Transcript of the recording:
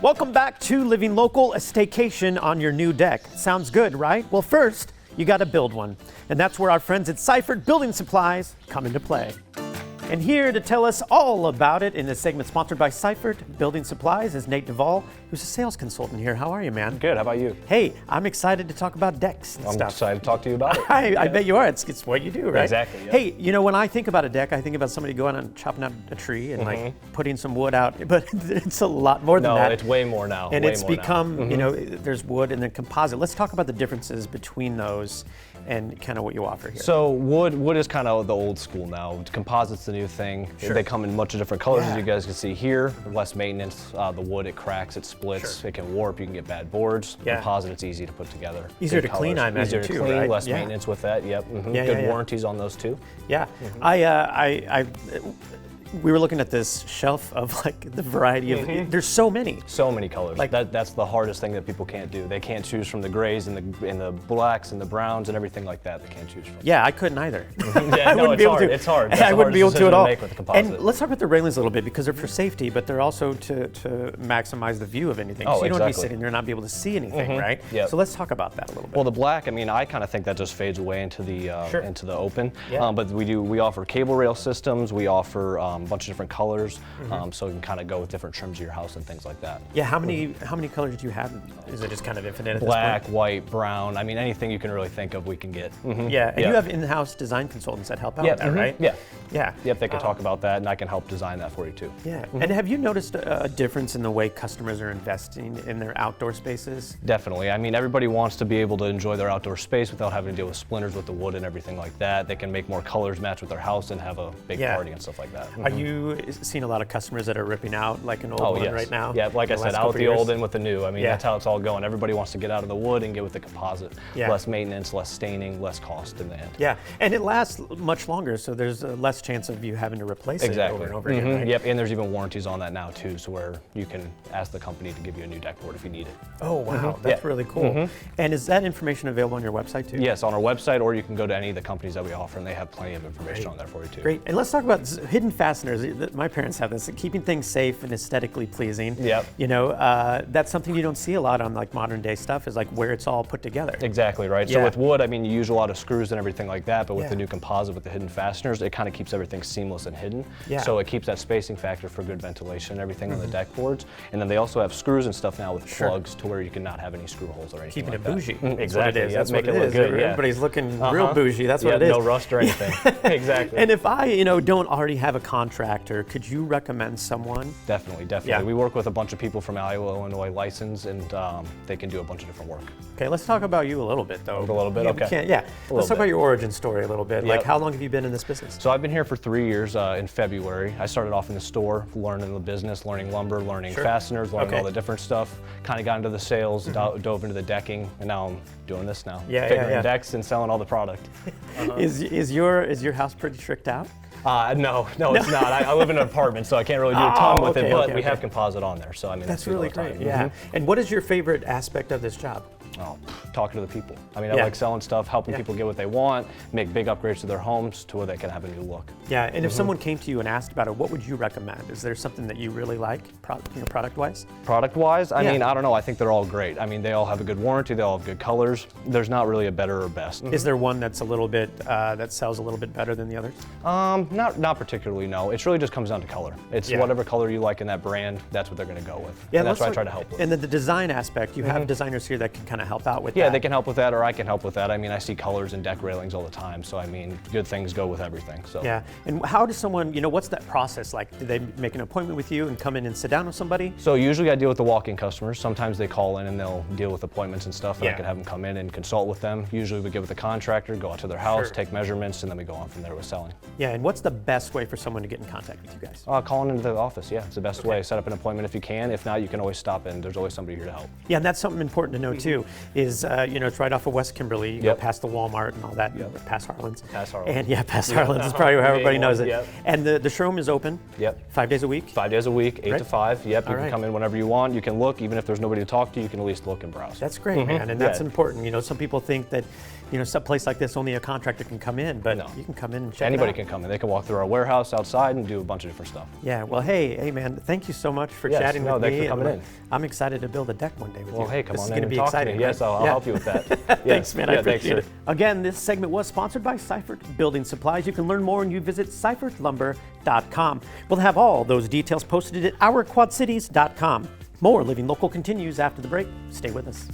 Welcome back to Living Local, a staycation on your new deck. Sounds good, right? Well, first, you got to build one. And that's where our friends at Seiffert Building Supplies come into play. And here to tell us all about it in this segment sponsored by Seiffert Building Supplies is Nate Devol, who's a sales consultant here. How are you, man? Good, how about you? Hey, I'm excited to talk about decks and I'm stuff. excited to talk to you about it. I bet you are. It's what you do, right? Exactly, yeah. Hey, you know, when I think about a deck, I think about somebody going and chopping out a tree and like putting some wood out, but it's a lot more than that. No, it's way more now. And way it's more become, now. you know, there's wood and then composite. Let's talk about the differences between those and kind of what you offer here. So wood is kind of the old school now. Composite's the new thing. Sure. They come in much different colors, Yeah. as you guys can see here. Less maintenance. The wood, it cracks, it splits, Sure. it can warp, you can get bad boards. Yeah. Composite, it's easy to put together. Easier Good to clean, colors. I imagine, Easier to too, clean, right? less Yeah. maintenance with that, yep. Yeah, Good yeah. warranties on those too. Yeah, we were looking at this shelf of like the variety of, there's so many. So many colors. Like- That's the hardest thing that people can't do. They can't choose from the grays and the blacks and the browns and everything like that. They can't choose from. Yeah, I couldn't either. Yeah, no, it's hard. It's hard. That's I the wouldn't be able hardest to at all. decision to make with the composite. And let's talk about the railings a little bit because they're for safety, but they're also to maximize the view of anything. Oh, so you don't want to be exactly. sitting there and not be able to see anything, right? Yep. So let's talk about that a little bit. Well, the black, I mean, I kind of think that just fades away into the Sure. open. Yeah. But we offer cable rail systems. We offer a bunch of different colors, so you can kind of go with different trims of your house and things like that. Yeah, how many colors do you have? Is it just kind of infinite at Black, this white, brown. I mean, anything you can really think of, we can get. point? Yeah, and you have in-house design consultants that help out with that, right? Yeah. Yeah. Yep, they can talk about that, and I can help design that for you too. Yeah. And have you noticed a difference in the way customers are investing in their outdoor spaces? Definitely. I mean, everybody wants to be able to enjoy their outdoor space without having to deal with splinters with the wood and everything like that. They can make more colors match with their house and have a big Yeah. party and stuff like that. Are you seeing a lot of customers that are ripping out like an old one yes. right now? Yeah, like I the said, last out with couple the years? old in with the new. I mean, Yeah. that's how it's all going. Everybody wants to get out of the wood and get with the composite. Yeah. Less maintenance, less staining, less cost in the end. Yeah, and it lasts much longer, so there's less chance of you having to replace it Exactly. over and over again, right? Yep, and there's even warranties on that now too, so where you can ask the company to give you a new deck board if you need it. Oh, wow, that's Yeah. really cool. And is that information available on your website too? Yes, on our website, or you can go to any of the companies that we offer, and they have plenty of information on there for you too. Great, and let's talk about hidden fasteners. My parents have this, keeping things safe and aesthetically pleasing. Yep. You know, that's something you don't see a lot on like modern day stuff, is like where it's all put together. Exactly, right? Yeah. So with wood, I mean, you use a lot of screws and everything like that, but with Yeah. the new composite with the hidden fasteners, it kind of keeps everything seamless and hidden. Yeah. So it keeps that spacing factor for good ventilation and everything on the deck boards. And then they also have screws and stuff now with Sure. plugs to where you can not have any screw holes or anything Keeping like it that. bougie. Exactly. That's what it is. Yeah, That's make what it look good. Yeah. Everybody's looking real bougie. That's what it is. No rust or anything. Exactly. And if I, don't already have a contractor, could you recommend someone? Definitely. Yeah. We work with a bunch of people from Iowa, Illinois license, and they can do a bunch of different work. Okay, let's talk about you a little bit, though. A little bit? Yeah, Okay. Let's talk little about bit. your origin story a little bit. Like, Yep. how long have you been in this business? So I've been here for 3 years in February. I started off in the store, learning the business, learning lumber, learning Sure. fasteners, learning Okay. all the different stuff. Kind of got into the sales, dove into the decking, and now I'm doing this now. Yeah, Figuring yeah. decks and selling all the product. Is your house pretty tricked out? No, it's not. I live in an apartment, so I can't really do a ton with okay, it, but okay, we okay. have composite on there, so I mean, That's we do really all the time. great. Yeah. And what is your favorite aspect of this job? Oh, talking to the people. I mean, I Yeah. like selling stuff, helping Yeah. people get what they want, make big upgrades to their homes to where they can have a new look. Yeah, and if someone came to you and asked about it, what would you recommend? Is there something that you really like, product-wise? Product-wise, I Yeah. mean, I don't know. I think they're all great. I mean, they all have a good warranty. They all have good colors. There's not really a better or best. Is there one that's a little bit that sells a little bit better than the others? Not particularly. No. It really just comes down to color. It's Yeah. whatever color you like in that brand. That's what they're going to go with. Yeah, and that's what I let's try look- to help with. And then the design aspect, you have designers here that can kind of help out with Yeah, that. they can help with that, or I can help with that. I mean, I see colors in deck railings all the time. So I mean, good things go with everything. So. Yeah, and how does someone, what's that process like? Do they make an appointment with you and come in and sit down with somebody? So usually I deal with the walk-in customers. Sometimes they call in and they'll deal with appointments and stuff, and Yeah. I can have them come in and consult with them. Usually we get with the contractor, go out to their house, Sure. take measurements, and then we go on from there with selling. Yeah, and what's the best way for someone to get in contact with you guys? Calling into the office, yeah, it's the best way. Set up an appointment if you can. If not, you can always stop in. There's always somebody here to help. Yeah, and that's something important to know too. is, it's right off of West Kimberly. You go past the Walmart and all that, past Harlan's. Past Harlan's. And past Harlan's is probably where everybody knows it. Yep. And the showroom is open 5 days a week? 5 days a week, 8 Right. to 5. Yep, you All can right. come in whenever you want. You can look, even if there's nobody to talk to, you can at least look and browse. That's great, man, and that's Yeah. important. Some people think that, some place like this, only a contractor can come in, but No. you can come in and check Anybody it out. can come in. They can walk through our warehouse outside and do a bunch of different stuff. Yeah, well, hey, man, thank you so much for Yes, chatting with me. thanks for coming in. I'm excited to build a deck one day with you. Well, hey, come this on is in gonna and be talk exciting. to me. Yes, right? I'll help you with that. Thanks, man. I Yeah, thanks, appreciate it. sir. Again, this segment was sponsored by Seiffert Building Supplies. You can learn more when you visit SeiffertLumber.com. We'll have all those details posted at ourquadcities.com. More Living Local continues after the break. Stay with us.